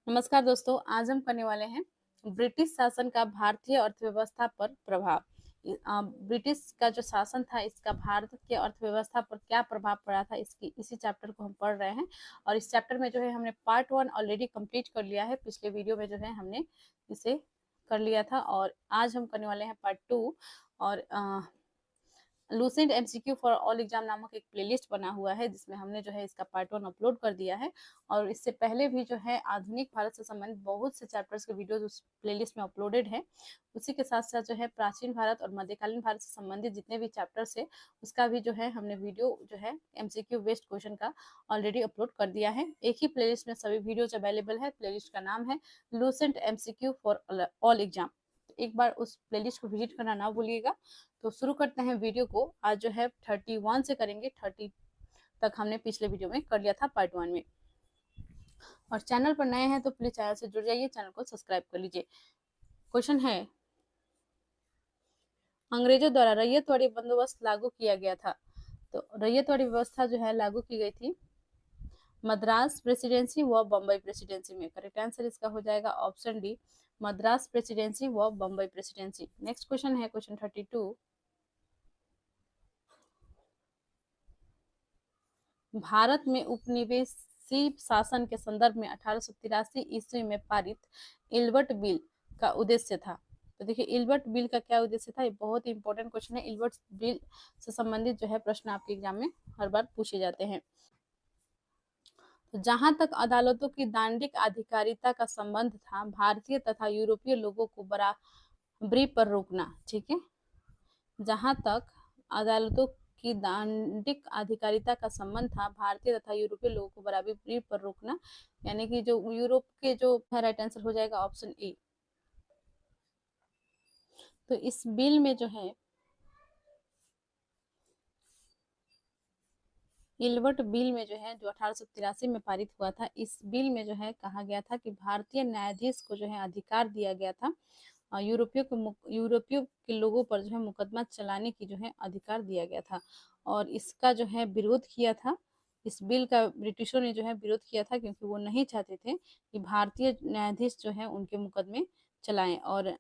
नमस्कार दोस्तों, आज हम करने वाले हैं ब्रिटिश शासन का भारतीय अर्थव्यवस्था पर प्रभाव। ब्रिटिश का जो शासन था इसका भारत की अर्थव्यवस्था पर क्या प्रभाव पड़ा था, इसकी इसी चैप्टर को हम पढ़ रहे हैं। और इस चैप्टर में जो है हमने पार्ट 1 ऑलरेडी कंप्लीट कर लिया है। पिछले वीडियो में जो है हमने इसे कर लिया था और आज हम करने वाले हैं पार्ट 2। और Lucent MCQ for all exam नामक एक प्लेलिस्ट बना हुआ है जिसमें हमने जो है इसका पार्ट 1 अपलोड कर दिया है। और इससे पहले भी जो है आधुनिक भारत से संबंधित बहुत से चैप्टर्स के वीडियोज उस प्लेलिस्ट में अपलोडेड है। उसी के साथ साथ जो है प्राचीन भारत और मध्यकालीन भारत से संबंधित जितने भी चैप्टर्स है उसका भी जो है हमने वीडियो जो है एमसीक्यू बेस्ड क्वेश्चन का ऑलरेडी अपलोड कर दिया है। एक ही प्लेलिस्ट में सभी वीडियोज अवेलेबल है। प्लेलिस्ट का नाम है Lucent MCQ for all exam. एक बार उस प्लेलिस्ट को विजिट करना ना भूलिएगा। तो शुरू करते हैं वीडियो को। आज जो है 31 से करेंगे, 30 तक हमने पिछले वीडियो में कर लिया था पार्ट 1 में। और चैनल पर नए हैं तो प्लीज चैनल से जुड़ जाइए, चैनल को सब्सक्राइब कर लीजिए। क्वेश्चन है, अंग्रेजों द्वारा रैयतवाड़ी बंदोबस्त लागू किया गया था। तो रैयतवाड़ी व्यवस्था जो है लागू की गई थी मद्रास प्रेसिडेंसी व बम्बई प्रेसिडेंसी में। करेक्ट आंसर इसका हो जाएगा ऑप्शन डी, मद्रास प्रेसिडेंसी व बम्बई प्रेसिडेंसी। नेक्स्ट क्वेश्चन है क्वेश्चन 32, भारत में उपनिवेशी शासन के संदर्भ में 1883 ईस्वी में पारित इल्बर्ट बिल का उद्देश्य था। तो देखिए इल्बर्ट बिल का क्या उद्देश्य था, ये बहुत ही इंपॉर्टेंट क्वेश्चन है। इल्बर्ट बिल से संबंधित जो है प्रश्न आपके एग्जाम में हर बार पूछे जाते हैं। तो जहां तक अदालतों की दांडिक अधिकारिता का संबंध था, भारतीय तथा यूरोपीय लोगों को बराबरी पर रोकना। ठीक है, जहां तक अदालतों की दांडिक अधिकारिता का संबंध था, भारतीय तथा यूरोपीय लोगों को बराबरी पर रोकना, यानी कि जो यूरोप के जो राइट आंसर हो जाएगा ऑप्शन ए। तो इस बिल में जो है इल्बर्ट बिल में जो है जो 1883 में पारित हुआ था, इस बिल में जो है कहा गया था कि भारतीय न्यायाधीश को जो है अधिकार दिया गया था यूरोपियों के लोगों पर जो है मुकदमा चलाने की जो है अधिकार दिया गया था। और इसका जो है विरोध किया था, इस बिल का ब्रिटिशों ने जो है विरोध किया था क्योंकि वो नहीं चाहते थे कि भारतीय न्यायाधीश जो है उनके मुकदमे चलाएं। और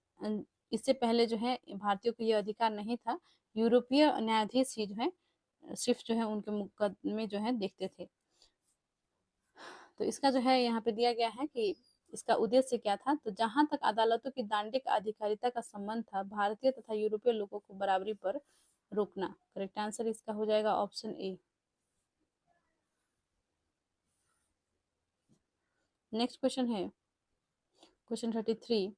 इससे पहले जो है भारतीयों को यह अधिकार नहीं था, यूरोपीय न्यायाधीश ही जो है सिर्फ जो है उनके मुकदमे जो है देखते थे। तो इसका जो है यहाँ पे दिया गया है कि इसका उद्देश्य क्या था। तो जहां तक अदालतों की दांडिक अधिकारिता का संबंध था, भारतीय तथा यूरोपीय लोगों को बराबरी पर रोकना। करेक्ट आंसर इसका हो जाएगा ऑप्शन ए। नेक्स्ट क्वेश्चन है क्वेश्चन 33,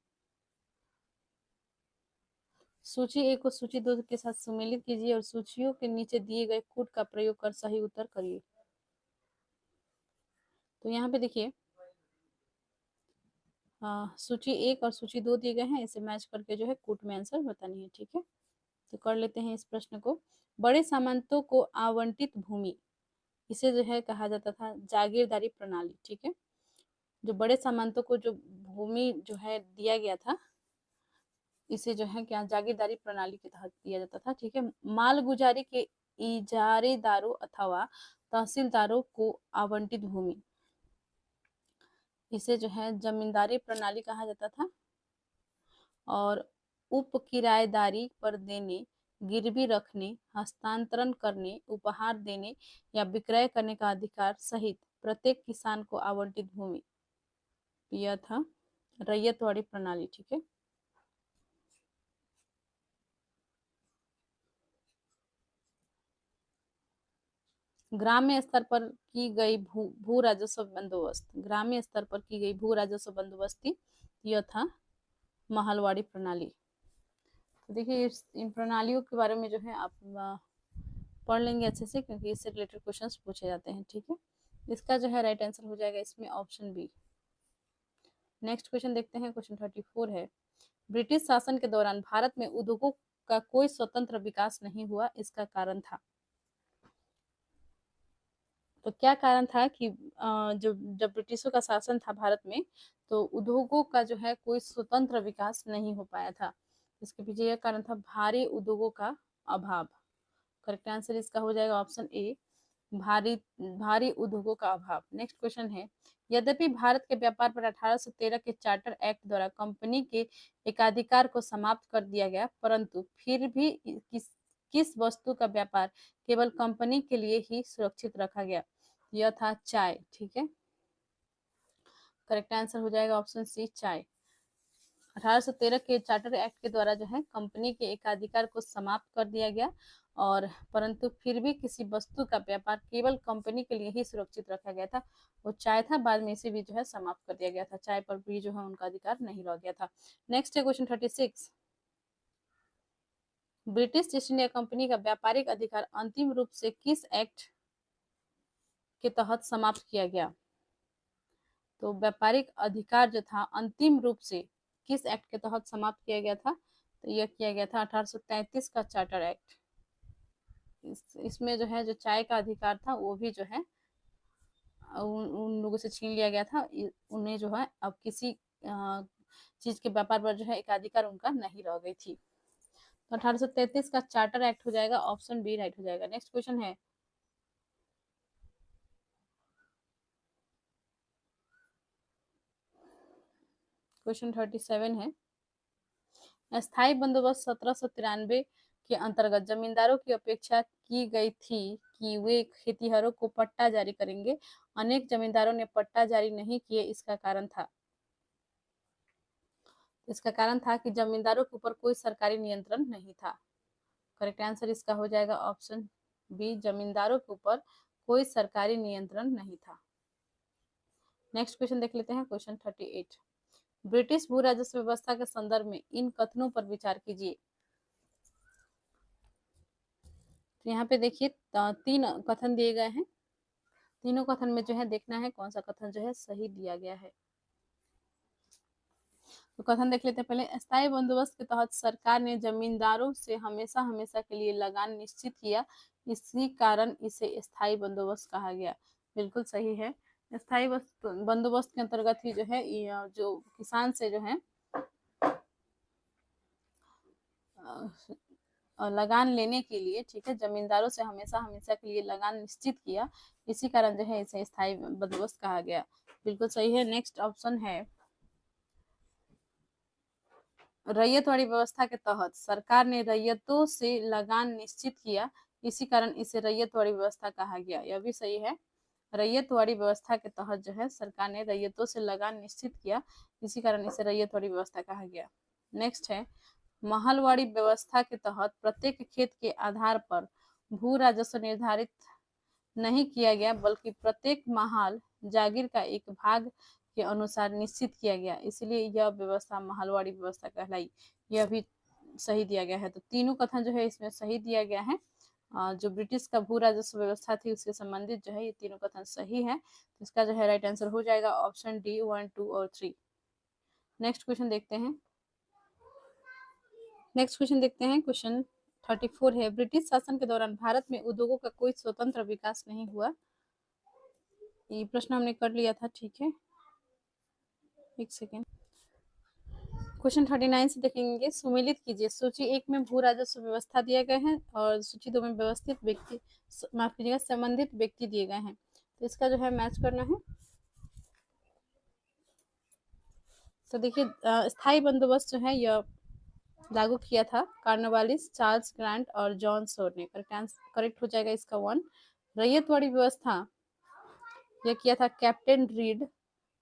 सूची ए को सूची 2 के साथ सम्मिलित कीजिए और सूचियों के नीचे दिए गए कोड का प्रयोग कर सही उत्तर करिए। तो यहाँ पे देखिए सूची 1 और सूची 2 दिए गए हैं, इसे मैच करके जो है कोड में आंसर बतानी है। ठीक है, तो कर लेते हैं इस प्रश्न को। बड़े सामंतों को आवंटित भूमि, इसे जो है कहा जाता था जागीरदारी प्रणाली। ठीक है, जो बड़े सामंतों को जो भूमि जो है दिया गया था, इसे जो है क्या जागीरदारी प्रणाली के तहत दिया जाता था। ठीक है, मालगुजारी के इजारेदारों अथवा तहसीलदारों को आवंटित भूमि, इसे जो है जमींदारी प्रणाली कहा जाता था। और उप किराएदारी पर देने, गिरवी रखने, हस्तांतरण करने, उपहार देने या विक्रय करने का अधिकार सहित प्रत्येक किसान को आवंटित भूमि, यह था रैयतवाड़ी प्रणाली। ठीक है, ग्राम्य स्तर पर की गई भू राजस्व बंदोबस्त, ग्राम्य स्तर पर की गई भू राजस्व बंदोबस्ती, यह था महलवाड़ी प्रणाली। तो देखिए इन प्रणालियों के बारे में जो है आप पढ़ लेंगे अच्छे से क्योंकि इससे रिलेटेड क्वेश्चंस पूछे जाते हैं। ठीक है, इसका जो है राइट आंसर हो जाएगा इसमें ऑप्शन बी। नेक्स्ट क्वेश्चन देखते हैं, क्वेश्चन 34 है, ब्रिटिश शासन के दौरान भारत में उद्योगों का कोई स्वतंत्र विकास नहीं हुआ, इसका कारण था। तो क्या कारण था कि जो जब ब्रिटिशों का शासन था भारत में, तो उद्योगों का जो है कोई स्वतंत्र विकास नहीं हो पाया था। इसके पीछे यह कारण था भारी उद्योगों का अभाव। करेक्ट आंसर इसका हो जाएगा ऑप्शन ए, भारी भारी उद्योगों का अभाव। नेक्स्ट क्वेश्चन है, यद्यपि भारत के व्यापार पर 1813 के चार्टर एक्ट द्वारा कंपनी के एकाधिकार को समाप्त कर दिया गया, परंतु फिर भी किस वस्तु का व्यापार केवल कंपनी के लिए ही सुरक्षित रखा गया? यह था चाय। ठीक है, करेक्ट आंसर हो जाएगा ऑप्शन सी, चाय। 1813 के चार्टर एक्ट के द्वारा जो है कंपनी के एकाधिकार को समाप्त कर दिया गया, और परंतु फिर भी किसी वस्तु का व्यापार केवल कंपनी के लिए ही सुरक्षित रखा गया था, वो चाय था। बाद में इसे भी जो है समाप्त कर दिया गया था, चाय पर भी जो है उनका अधिकार नहीं रह गया था। नेक्स्ट है question 36, British east India company का व्यापारिक अधिकार अंतिम रूप से किस एक्ट के तहत समाप्त किया गया? तो व्यापारिक अधिकार जो था अंतिम रूप से किस एक्ट के तहत समाप्त किया गया था? तो यह किया गया था 1833 का चार्टर एक्ट। इसमें जो है जो चाय का अधिकार था वो भी जो है उन लोगों से छीन लिया गया था। उन्हें जो है अब किसी चीज के व्यापार पर जो है एकाधिकार उनका नहीं रह गई थी। तो 1833 का चार्टर एक्ट हो जाएगा, ऑप्शन बी राइट हो जाएगा। नेक्स्ट क्वेश्चन है, क्वेश्चन 37 है, स्थायी बंदोबस्त 1793 के अंतर्गत जमींदारों की अपेक्षा की गई थी कि वे खेतीहरों को पट्टा जारी करेंगे। अनेक जमींदारों ने पट्टा जारी नहीं किए, इसका कारण था? इसका कारण था कि जमींदारों के ऊपर कोई सरकारी नियंत्रण नहीं था। करेक्ट आंसर इसका हो जाएगा ऑप्शन बी, जमींदारों के ऊपर कोई सरकारी नियंत्रण नहीं था। नेक्स्ट क्वेश्चन देख लेते हैं, क्वेश्चन 38, ब्रिटिश भू राजस्व व्यवस्था के संदर्भ में इन कथनों पर विचार कीजिए। तो यहाँ पे देखिए 3 कथन दिए गए हैं, तीनों कथन में जो है देखना है कौन सा कथन जो है सही दिया गया है। तो कथन देख लेते हैं पहले, स्थायी बंदोबस्त के तहत सरकार ने जमींदारों से हमेशा हमेशा के लिए लगान निश्चित किया, इसी कारण इसे स्थायी बंदोबस्त कहा गया। बिल्कुल सही है। स्थायी बंदोबस्त के अंतर्गत ही जो है जो किसान से जो है लगान लेने के लिए, ठीक है, जमींदारों से हमेशा हमेशा के लिए लगान निश्चित किया, इसी कारण जो है इसे स्थायी बंदोबस्त कहा गया। बिल्कुल सही है। नेक्स्ट ऑप्शन है, रैयतवाड़ी व्यवस्था के तहत सरकार ने रैयतों से लगान निश्चित किया, इसी कारण इसे रैयतवाड़ी व्यवस्था कहा गया। यह भी सही है। रैयतवाड़ी व्यवस्था के तहत जो है सरकार ने रैयतों से लगान निश्चित किया, इसी कारण इसे रैयतवाड़ी व्यवस्था कहा गया। नेक्स्ट है, महलवाड़ी व्यवस्था के तहत प्रत्येक खेत के आधार पर भू राजस्व निर्धारित नहीं किया गया, बल्कि प्रत्येक महाल जागीर का एक भाग के अनुसार निश्चित किया गया, इसलिए यह व्यवस्था महलवाड़ी व्यवस्था कहलाई। यह भी सही दिया गया है। तो तीनों कथन जो है इसमें सही दिया गया है। जो ब्रिटिश का भू राजस्व व्यवस्था थी उससे संबंधित जो है ये तीनों कथन सही है। तो इसका जो है राइट आंसर हो जाएगा ऑप्शन डी 1, 2 और 3। नेक्स्ट क्वेश्चन देखते हैं, क्वेश्चन 34 है, ब्रिटिश शासन के दौरान भारत में उद्योगों का कोई स्वतंत्र विकास नहीं हुआ। ये प्रश्न हमने कर लिया था, ठीक है, एक सेकेंड। क्वेश्चन 39 से देखेंगे, सुमेलित कीजिए। सूची 1 में भू राजस्व व्यवस्था दिए गए हैं और सूची 2 में व्यवस्थित व्यक्ति, माफ कीजिएगा, संबंधित व्यक्ति दिए गए हैं। तो इसका जो है मैच करना है। तो देखिए स्थायी बंदोबस्त जो है यह लागू किया था कार्नवालिस, चार्ल्स ग्रांट और जॉन सोर ने। करेक्ट हो जाएगा इसका 1। रैयतवाड़ी व्यवस्था यह किया था captain Read,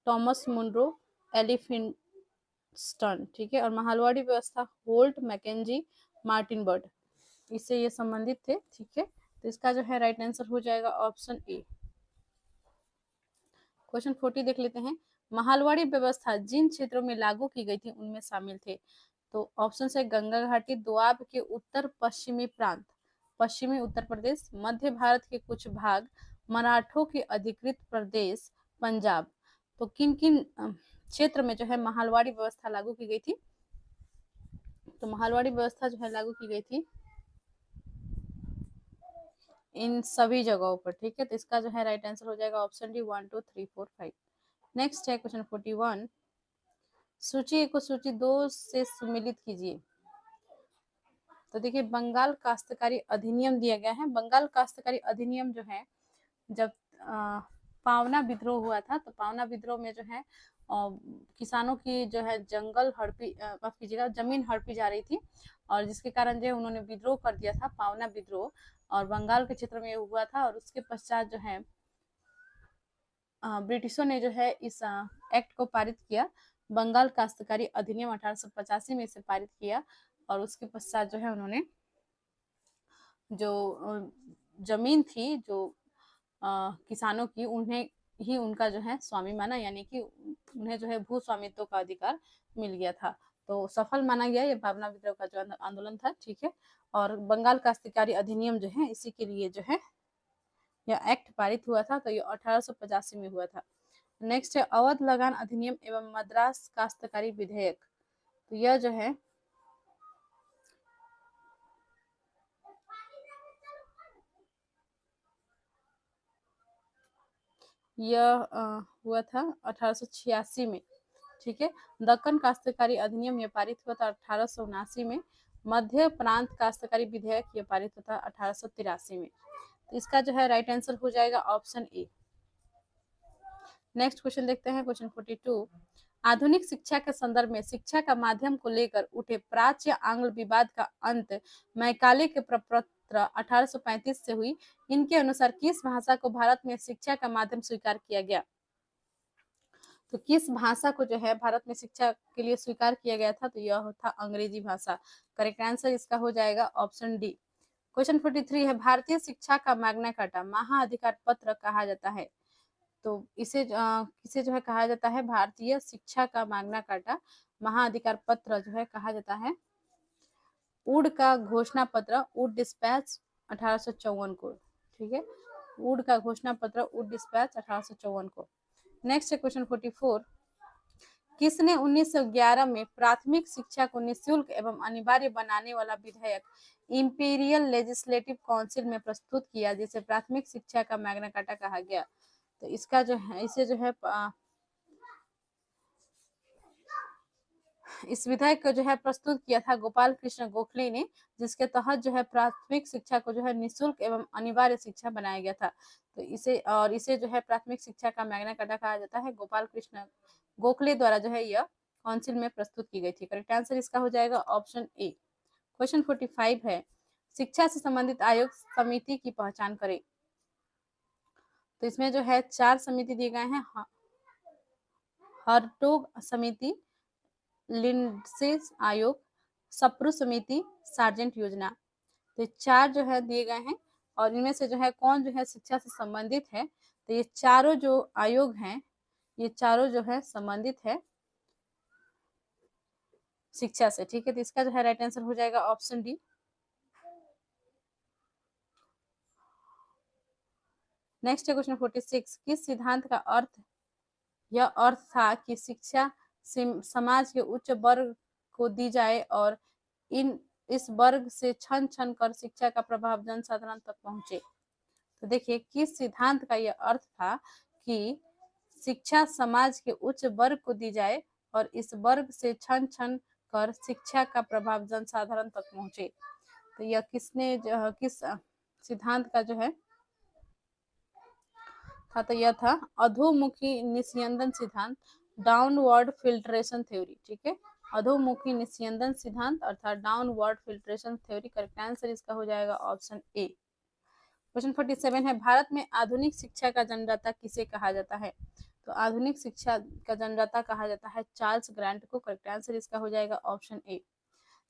Thomas Munro, Elphinstone, ठीक है। और महलवाड़ी व्यवस्था होल्ट, मैकेंजी, मार्टिन बर्ड, इससे ये संबंधित थे, ठीक है। तो इसका जो है राइट आंसर हो जाएगा ऑप्शन ए। क्वेश्चन 40 देख लेते हैं, महलवाड़ी व्यवस्था जिन क्षेत्रों में लागू की गई थी उनमें शामिल थे। तो ऑप्शन है गंगा घाटी, दोआब के उत्तर पश्चिमी प्रांत, पश्चिमी उत्तर प्रदेश, मध्य भारत के कुछ भाग, मराठों के अधिकृत प्रदेश, पंजाब। तो किन किन क्षेत्र में जो है महलवाड़ी व्यवस्था लागू की गई थी? तो महलवाड़ी व्यवस्था जो है लागू की गई थी इन सभी जगहों पर, ठीक है। तो इसका जो है राइट आंसर हो जाएगा ऑप्शन डी 1, 2, 3, 4, 5। नेक्स्ट है क्वेश्चन 41, सूची 1 को सूची 2 से सुमेलित कीजिए। तो देखिए बंगाल काश्तकारी अधिनियम दिया गया है। बंगाल काश्तकारी अधिनियम जो है जब पावना विद्रोह हुआ था, तो पावना विद्रोह में जो है किसानों की जो है जंगल हड़पी, माफ कीजिएगा, जमीन हड़पी जा रही थी, और जिसके कारण जो है उन्होंने विद्रोह कर दिया था, पावना विद्रोह, और बंगाल के क्षेत्र में हुआ था। और उसके पश्चात जो है ब्रिटिशों ने जो है इस एक्ट को पारित किया, बंगाल काश्तकारी अधिनियम 1885 में इसे पारित किया। और उसके पश्चात जो है उन्होंने जो जमीन थी जो किसानों की, उन्हें ही उनका जो है स्वामी माना, यानी कि उन्हें जो है भू स्वामित्व का अधिकार मिल गया था। तो सफल माना गया ये पावना विद्रोह का जो आंदोलन था, ठीक है। और बंगाल काश्तकारी अधिनियम जो है इसी के लिए जो है यह एक्ट पारित हुआ था, तो ये 1885 में हुआ था। नेक्स्ट है अवध लगान अधिनियम एवं मद्रास काश्तकारी विधेयक। तो यह जो है यह हुआ था 1886 में, ठीक है। दक्कन काश्तकारी अधिनियम यह पारित हुआ था 1879 में। मध्य प्रांत काश्तकारी विधेयक यह पारित हुआ था 1883 में। तो इसका जो है राइट आंसर हो जाएगा ऑप्शन ए। नेक्स्ट क्वेश्चन देखते हैं, क्वेश्चन 42। आधुनिक शिक्षा के संदर्भ में शिक्षा का माध्यम को लेकर उठे प्राच्य आंग्ल विवाद का अंत मैकाले के प्रपत्र 1835 से हुई। इनके अनुसार किस भाषा को भारत में शिक्षा का माध्यम स्वीकार किया गया? तो किस भाषा को जो है भारत में शिक्षा के लिए स्वीकार किया गया था? तो यह था अंग्रेजी भाषा। करेक्ट आंसर इसका हो जाएगा ऑप्शन डी। क्वेश्चन 43 है, भारतीय शिक्षा का मैग्ना कार्टा महाअधिकार पत्र कहा जाता है। तो इसे किसे जो है कहा जाता है? भारतीय शिक्षा का मैग्ना कार्टा महाअधिकार पत्र जो है कहा जाता है वुड का घोषणा पत्र, वुड डिस्पैच 1854 को, ठीक है। वुड का घोषणा पत्र, वुड डिस्पैच 1854 को। नेक्स्ट है क्वेश्चन 44। किसने 1911 में प्राथमिक शिक्षा को निःशुल्क एवं अनिवार्य बनाने वाला विधेयक इंपीरियल लेजिस्लेटिव काउंसिल में प्रस्तुत किया, जिसे प्राथमिक शिक्षा का मैग्ना कार्टा कहा गया? तो इसका जो है इसे जो है इस विधेयक को जो है प्रस्तुत किया था गोपाल कृष्ण गोखले ने, जिसके तहत जो है प्राथमिक शिक्षा को जो है निःशुल्क एवं अनिवार्य शिक्षा बनाया गया था। तो इसे जो है प्राथमिक शिक्षा का मैग्ना कार्टा कहा जाता है। गोपाल कृष्ण गोखले द्वारा जो है यह काउंसिल में प्रस्तुत की गई थी। करेक्ट आंसर इसका हो जाएगा ऑप्शन ए। क्वेश्चन 45 है, शिक्षा से संबंधित आयोग समिति की पहचान करें। तो इसमें जो है 4 समिति दिए गए हैं, हर्टोग समिति, लिंडसे आयोग, सप्रू समिति, सार्जेंट योजना। तो 4 जो है दिए गए हैं, और इनमें से जो है कौन जो है शिक्षा से संबंधित है? तो ये चारों जो आयोग हैं, ये चारों जो है संबंधित है शिक्षा से, ठीक है। तो इसका जो है राइट आंसर हो जाएगा ऑप्शन डी। नेक्स्ट है क्वेश्चन 46। किस सिद्धांत का यह अर्थ था कि शिक्षा समाज के उच्च वर्ग को दी जाए और इस वर्ग से छन छन कर शिक्षा का प्रभाव जनसाधारण तक पहुंचे? तो देखिए, किस सिद्धांत का यह अर्थ था कि शिक्षा समाज के उच्च वर्ग को दी जाए और इस वर्ग से छन छन कर शिक्षा का प्रभाव जनसाधारण तक पहुंचे? तो यह किस सिद्धांत का जो है था? तो यह था अधोमुखी निस्यंदन सिद्धांत, डाउनवर्ड फिल्ट्रेशन थ्योरी, ठीक है। अधोमुखी निस्यंदन सिद्धांत अर्थात downward filtration theory. Correct answer इसका हो जाएगा ऑप्शन ए। क्वेश्चन 47 है, भारत में आधुनिक शिक्षा का जन्मदाता किसे कहा जाता है? तो आधुनिक शिक्षा का जन्मदाता कहा जाता है चार्ल्स ग्रांट को। करेक्ट आंसर इसका हो जाएगा ऑप्शन ए।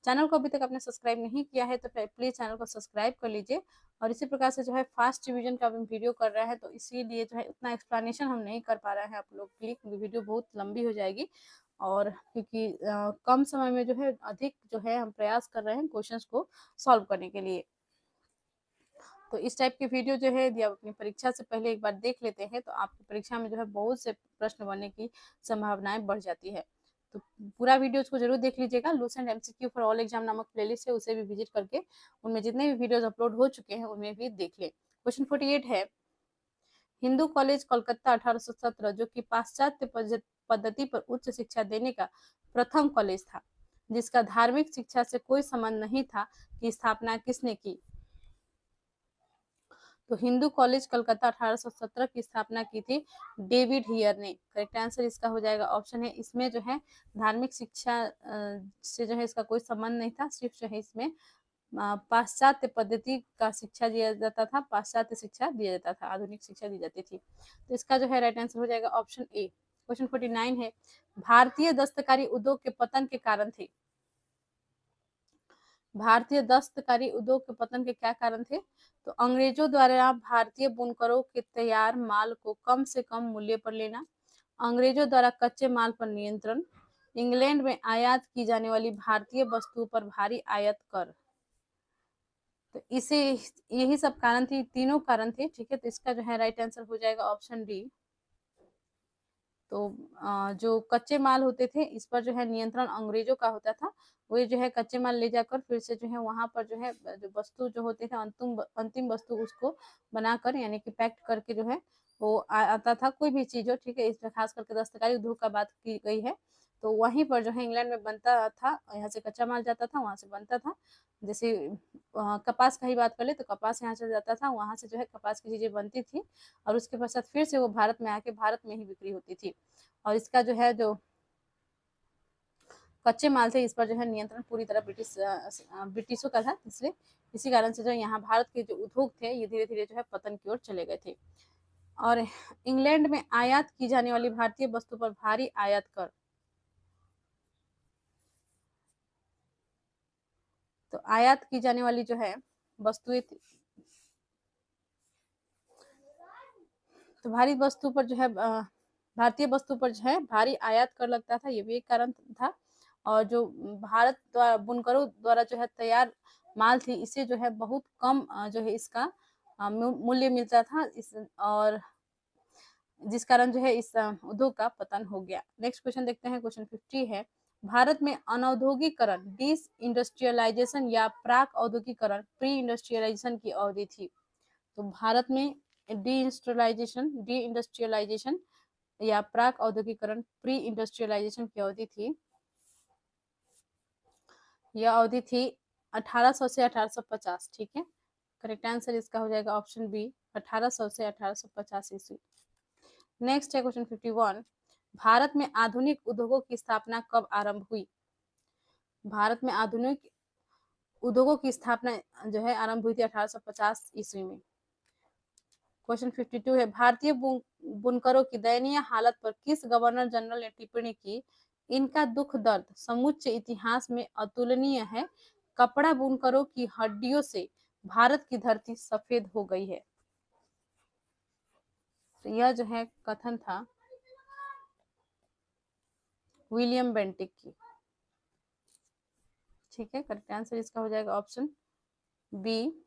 चैनल को अभी तक आपने सब्सक्राइब नहीं किया है तो प्लीज चैनल को सब्सक्राइब कर लीजिए। और इसी प्रकार से जो है फास्ट रिवीजन का वीडियो कर रहा है, तो इसीलिए जो है उतना एक्सप्लेनेशन हम नहीं कर पा रहे हैं आप लोग के लिए, क्योंकि वीडियो बहुत लंबी हो जाएगी। और क्योंकि कम समय में जो है अधिक जो है हम प्रयास कर रहे हैं क्वेश्चंस को सॉल्व करने के लिए। तो इस टाइप के वीडियो जो है यदि आप अपनी परीक्षा से पहले एक बार देख लेते हैं तो आपकी परीक्षा में जो है बहुत से प्रश्न बनने की संभावनाएं बढ़ जाती है। तो पूरा वीडियो को जरूर देख लीजिएगा। Lucent MCQ for all exam नामक प्लेलिस्ट है, उसे भी विजिट करके उनमें जितने भी वीडियोज अपलोड हो चुके हैं उनमें भी देख ले। क्वेश्चन 48 है, हिंदू कॉलेज कोलकाता 1817 जो कि पाश्चात्य पद्धति पर उच्च शिक्षा देने का प्रथम कॉलेज था, जिसका धार्मिक शिक्षा से कोई संबंध नहीं था, की स्थापना किसने की? तो हिंदू कॉलेज कलकत्ता 1817 की स्थापना की थी डेविड हियर ने। करेक्ट आंसर इसका हो जाएगा ऑप्शन है। इसमें जो है धार्मिक शिक्षा से जो है इसका कोई संबंध नहीं था, सिर्फ जो है इसमें पाश्चात्य पद्धति का शिक्षा दिया जाता था, पाश्चात्य शिक्षा दिया जाता था, आधुनिक शिक्षा दी जाती थी। तो इसका जो है राइट आंसर हो जाएगा ऑप्शन ए। क्वेश्चन 49 है, भारतीय दस्तकारी उद्योग के पतन के कारण थे। भारतीय दस्तकारी उद्योग के पतन के क्या कारण थे? तो अंग्रेजों द्वारा भारतीय बुनकरों के तैयार माल को कम से कम मूल्य पर लेना, अंग्रेजों द्वारा कच्चे माल पर नियंत्रण, इंग्लैंड में आयात की जाने वाली भारतीय वस्तुओं पर भारी आयात कर। तो इसे यही सब कारण थे, तीनों कारण थे। ठीक है, तो इसका जो है राइट आंसर हो जाएगा ऑप्शन डी। तो जो कच्चे माल होते थे इस पर जो है नियंत्रण अंग्रेजों का होता था। वो जो है कच्चे माल ले जाकर फिर से जो है वहां पर जो है जो वस्तु जो होते थे अंतिम वस्तु उसको बनाकर यानी कि पैक्ट करके जो है वो आता था, कोई भी चीज हो। ठीक है, इसमें खास करके दस्तकारी उद्योग का बात की गई है। तो वहीं पर जो है इंग्लैंड में बनता था, यहाँ से कच्चा माल जाता था, वहां से बनता था। जैसे कपास का ही बात कर ले तो कपास यहाँ से जाता था, वहां से जो है कपास की चीजें बनती थी और उसके पश्चात फिर से वो भारत में आके भारत में ही बिक्री होती थी। और इसका जो है जो कच्चे माल थे इस पर जो है नियंत्रण पूरी तरह ब्रिटिशों का था, इसलिए इसी कारण से जो यहाँ भारत के जो उद्योग थे ये धीरे धीरे जो है पतन की ओर चले गए थे। और इंग्लैंड में आयात की जाने वाली भारतीय वस्तु पर भारी आयात कर। तो आयात की जाने वाली जो है वस्तुएं, तो भारी वस्तु पर जो है भारतीय वस्तु पर जो है भारी आयात कर लगता था, ये भी एक कारण था। और जो भारत द्वारा बुनकरों द्वारा जो है तैयार माल थी इसे जो है बहुत कम जो है इसका मूल्य मिलता था इस, और जिस कारण जो है इस उद्योग का पतन हो गया। नेक्स्ट क्वेश्चन देखते हैं, क्वेश्चन 50 है, भारत में अनौद्योगिकरण डिस इंडस्ट्रियलाइजेशन या प्राक औद्योगिकरण प्री इंडस्ट्रियलाइजेशन की अवधि थी। तो भारत में डी इंडस्ट्रियलाइजेशन या प्राक औद्योगिकरण प्री इंडस्ट्रियलाइजेशन की अवधि थी, यह अवधि थी 1800 से 1850। ठीक है, करेक्ट आंसर इसका हो जाएगा ऑप्शन बी, 1800 से 1850 ईस्वी। नेक्स्ट है क्वेश्चन 51, भारत में आधुनिक उद्योगों की स्थापना कब आरंभ हुई? भारत में आधुनिक उद्योगों की स्थापना जो है आरंभ हुई थी 1850 ईस्वी में। क्वेश्चन 52 है, भारतीय बुनकरों की दयनीय हालत पर किस गवर्नर जनरल ने टिप्पणी की? इनका दुख दर्द समुच्चय इतिहास में अतुलनीय है, कपड़ा बुनकरों की हड्डियों से भारत की धरती सफेद हो गई है। तो यह जो है कथन था विलियम बेंटिक की। ठीक है, करेक्ट आंसर इसका हो जाएगा ऑप्शन बी।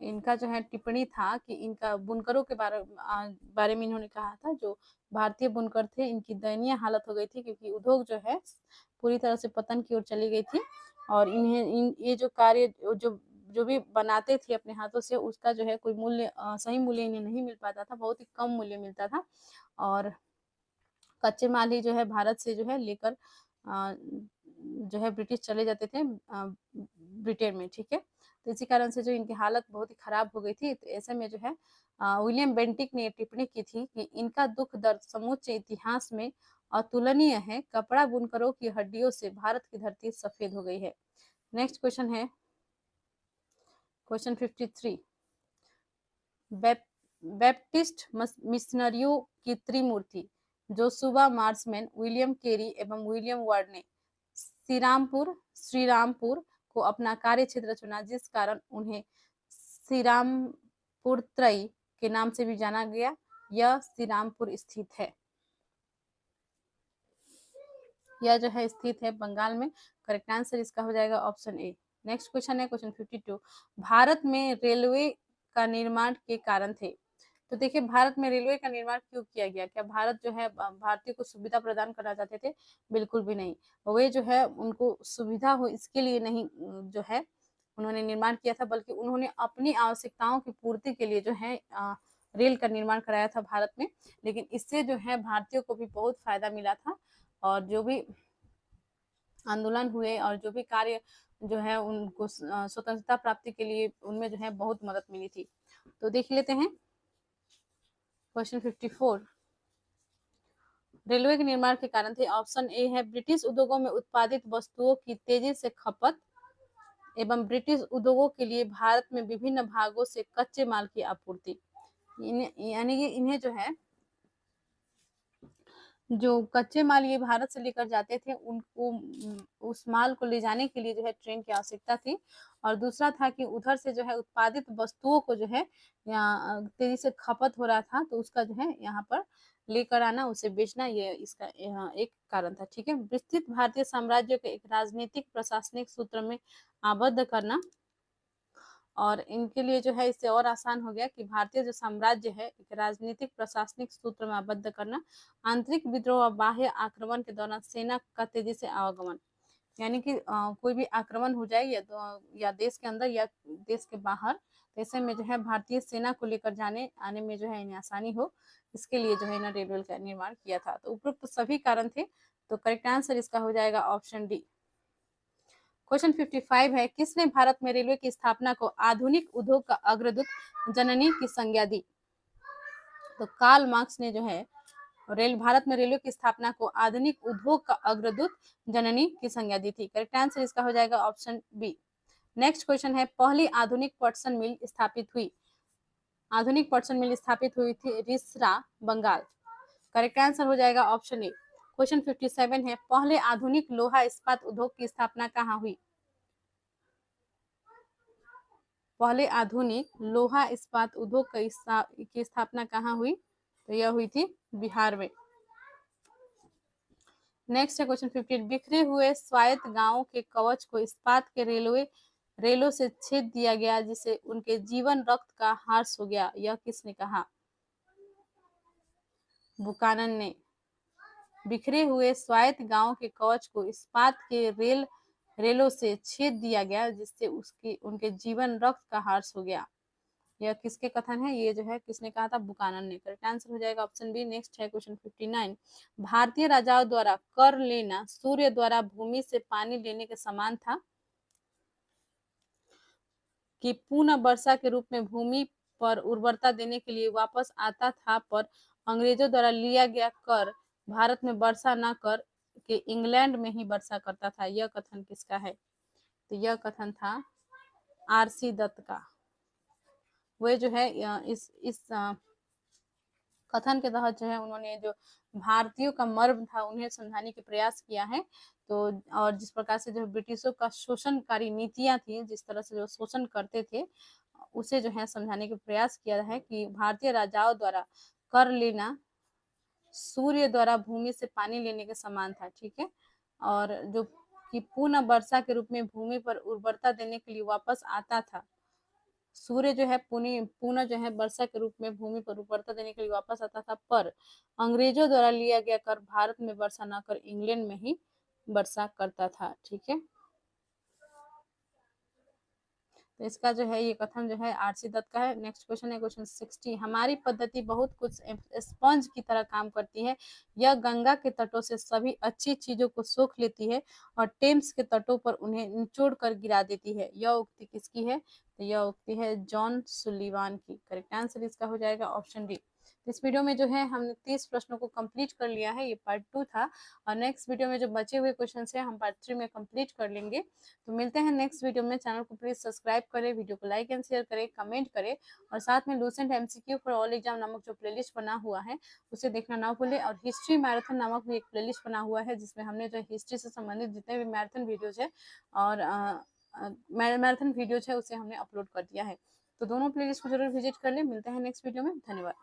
इनका जो है टिप्पणी था कि इनका बुनकरों के बारे में इन्होंने कहा था, जो भारतीय बुनकर थे इनकी दयनीय हालत हो गई थी क्योंकि उद्योग जो है पूरी तरह से पतन की ओर चली गई थी और ये जो कार्य जो जो भी बनाते थे अपने हाथों से उसका जो है कोई मूल्य सही मूल्य इन्हें नहीं मिल पाता था, बहुत ही कम मूल्य मिलता था और कच्चे माल ही जो है भारत से जो है लेकर जो है ब्रिटिश चले जाते थे ब्रिटेन में। ठीक है, तो इसी कारण से जो इनकी हालत बहुत ही खराब हो गई थी। तो ऐसे में जो है विलियम बेंटिक ने टिप्पणी की थी कि इनका दुख दर्द समूचे इतिहास में अतुलनीय है, कपड़ा बुनकरों की हड्डियों से भारत की धरती सफेद हो गई है। नेक्स्ट क्वेश्चन है क्वेश्चन 53, बैप्टिस्ट मिशनरियों की त्रिमूर्ति जोशुआ मार्समैन, विलियम केरी एवं विलियम वार्ड ने श्रीरामपुर को अपना कार्य क्षेत्र चुना, जिस कारण उन्हें श्रीरामपुर त्रयी के नाम से भी जाना गया। यह श्रीरामपुर स्थित है, यह जो है स्थित है बंगाल में। करेक्ट आंसर इसका हो जाएगा ऑप्शन ए। नेक्स्ट क्वेश्चन है क्वेश्चन 52, भारत में रेलवे का निर्माण के कारण थे। तो देखिए भारत में रेलवे का निर्माण क्यों किया गया? क्या भारत जो है भारतीय को सुविधा प्रदान करना चाहते थे? बिल्कुल भी नहीं। वे जो है उनको सुविधा हो इसके लिए नहीं जो है उन्होंने निर्माण किया था, बल्कि उन्होंने अपनी आवश्यकताओं की पूर्ति के लिए जो है रेल का निर्माण कराया था भारत में। लेकिन इससे जो है भारतीयों को भी बहुत फायदा मिला था और जो भी आंदोलन हुए और जो भी कार्य जो है उनको स्वतंत्रता प्राप्ति के लिए उनमें जो है बहुत मदद मिली थी। तो देख लेते हैं क्वेश्चन 54। रेलवे के निर्माण के कारण थे। ऑप्शन ए है ब्रिटिश उद्योगों में उत्पादित वस्तुओं की तेजी से खपत एवं ब्रिटिश उद्योगों के लिए भारत में विभिन्न भागों से कच्चे माल की आपूर्ति। यानी कि इन्हें जो है जो कच्चे माल ये भारत से लेकर जाते थे उनको उस माल को ले जाने के लिए जो है ट्रेन की आवश्यकता थी। और दूसरा था कि उधर से जो है उत्पादित वस्तुओं को जो है यहाँ तेजी से खपत हो रहा था, तो उसका जो है यहाँ पर लेकर आना, उसे बेचना, ये इसका यहाँ एक कारण था। ठीक है, विस्तृत भारतीय साम्राज्य के एक राजनीतिक प्रशासनिक सूत्र में आबद्ध करना, और इनके लिए जो है इससे और आसान हो गया कि भारतीय जो साम्राज्य है एक राजनीतिक प्रशासनिक सूत्र में आबद्ध करना, आंतरिक विद्रोह और बाह्य आक्रमण के दौरान सेना का तेजी से आवागमन, यानी कि कोई भी आक्रमण हो जाए या देश के अंदर या देश के बाहर, तो ऐसे में जो है भारतीय सेना को लेकर जाने आने में जो है इन्हें आसानी हो, इसके लिए जो है इन्हें रेलवे का निर्माण किया था। तो उपरोक्त तो सभी कारण थे, तो करेक्ट आंसर इसका हो जाएगा ऑप्शन डी। क्वेश्चन 55 है, किसने भारत में रेलवे की स्थापना को आधुनिक उद्योग का अग्रदूत जननी की संज्ञा दी? तो कार्ल मार्क्स ने जो है भारत में रेलवे की स्थापना को आधुनिक उद्योग का अग्रदूत जननी की संज्ञा दी थी। करेक्ट आंसर इसका हो जाएगा ऑप्शन बी। नेक्स्ट क्वेश्चन है, पहली आधुनिक पटसन मिल स्थापित हुई? आधुनिक पटसन मिल स्थापित हुई थी रिसरा, बंगाल। करेक्ट आंसर हो जाएगा ऑप्शन ए। क्वेश्चन 57 है, पहले आधुनिक लोहा इस्पात उद्योग की स्थापना कहाँ हुई? पहले आधुनिक लोहा इस्पात उद्योग की स्थापना कहाँ हुई? तो यह हुई थी बिहार में। नेक्स्ट है क्वेश्चन 15, बिखरे हुए स्वायत्त गांवों के कवच को इस्पात के रेलों से छेद दिया गया जिससे उनके जीवन रक्त का ह्रास हो गया, यह किसने कहा? बुकानन ने। बिखरे हुए स्वायत्त गांवों के कवच को इस्पात के रेलों से छेद दिया गया जिससे उनके जीवन रक्त का ह्रास हो गया, यह किसके कथन है? ये जो है किसने कहा था? बुकानन ने। करेक्ट आंसर हो जाएगा ऑप्शन बी। नेक्स्ट है क्वेश्चन 59, भारतीय राजाओं द्वारा कर लेना सूर्य द्वारा भूमि से पानी लेने के समान था कि पुनः वर्षा के रूप में भूमि पर उर्वरता देने के लिए वापस आता था, पर अंग्रेजों द्वारा लिया गया कर भारत में वर्षा न कर के इंग्लैंड में ही वर्षा करता था, यह कथन किसका है? तो यह कथन था आरसी दत्त का। वे जो है इस कथन के तहत जो है उन्होंने जो भारतीयों का मर्म था उन्हें समझाने के प्रयास किया है। तो और जिस प्रकार से जो ब्रिटिशों का शोषणकारी नीतियां थी, जिस तरह से जो शोषण करते थे, उसे जो है समझाने के प्रयास किया है कि भारतीय राजाओं द्वारा कर लेना सूर्य द्वारा भूमि से पानी लेने के समान था। ठीक है, और जो कि पुनः वर्षा के रूप में भूमि पर उर्वरता देने के लिए वापस आता था। सूर्य जो है पुनः जो है वर्षा के रूप में भूमि पर उर्वरता देने के लिए वापस आता था, पर अंग्रेजों द्वारा लिया गया कर भारत में वर्षा न कर इंग्लैंड में ही वर्षा करता था। ठीक है, तो इसका जो है ये कथन जो है आरसी दत्त का है। नेक्स्ट क्वेश्चन है क्वेश्चन 60, हमारी पद्धति बहुत कुछ स्पंज की तरह काम करती है, यह गंगा के तटों से सभी अच्छी चीजों को सोख लेती है और टेम्स के तटों पर उन्हें निचोड़ कर गिरा देती है, यह उक्ति किसकी है? तो यह उक्ति है जॉन सुलिवान की। करेक्ट आंसर इसका हो जाएगा ऑप्शन डी। इस वीडियो में जो है हमने 30 प्रश्नों को कंप्लीट कर लिया है, ये पार्ट 2 था, और नेक्स्ट वीडियो में जो बचे हुए क्वेश्चन है हम पार्ट 3 में कंप्लीट कर लेंगे। तो मिलते हैं नेक्स्ट वीडियो में। चैनल को प्लीज सब्सक्राइब करें, वीडियो को लाइक एंड शेयर करें, कमेंट करें, और साथ में Lucent MCQ for all exam नामक जो प्लेलिस्ट बना हुआ है उसे देखना ना भूलें। और हिस्ट्री मैराथन नामक भी एक प्लेलिस्ट बना हुआ है जिसमें हमने जो हिस्ट्री से संबंधित जितने भी मैराथन वीडियोज है और मैराथन वीडियोज है उसे हमने अपलोड कर दिया है। तो दोनों प्लेलिस्ट को जरूर विजिट कर लें। मिलते हैं नेक्स्ट वीडियो में। धन्यवाद।